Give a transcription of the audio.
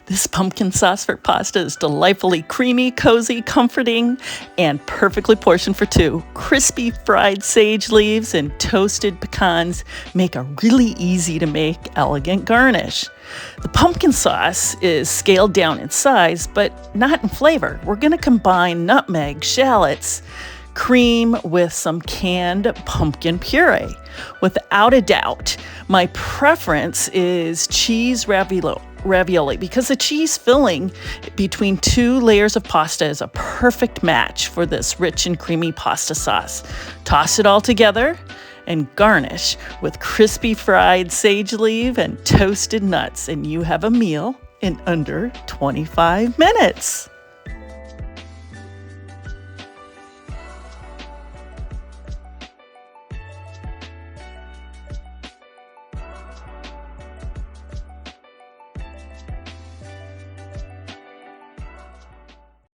This pumpkin sauce for pasta is delightfully creamy, cozy, comforting, and perfectly portioned for two. Crispy fried sage leaves and toasted pecans make a really easy to make, elegant garnish. The pumpkin sauce is scaled down in size, but not in flavor. We're going to combine nutmeg, shallots, cream with some canned pumpkin puree. Without a doubt, my preference is cheese ravioli because the cheese filling between two layers of pasta is a perfect match for this rich and creamy pasta sauce. Toss it all together and garnish with crispy fried sage leaf and toasted nuts, and you have a meal in under 25 minutes.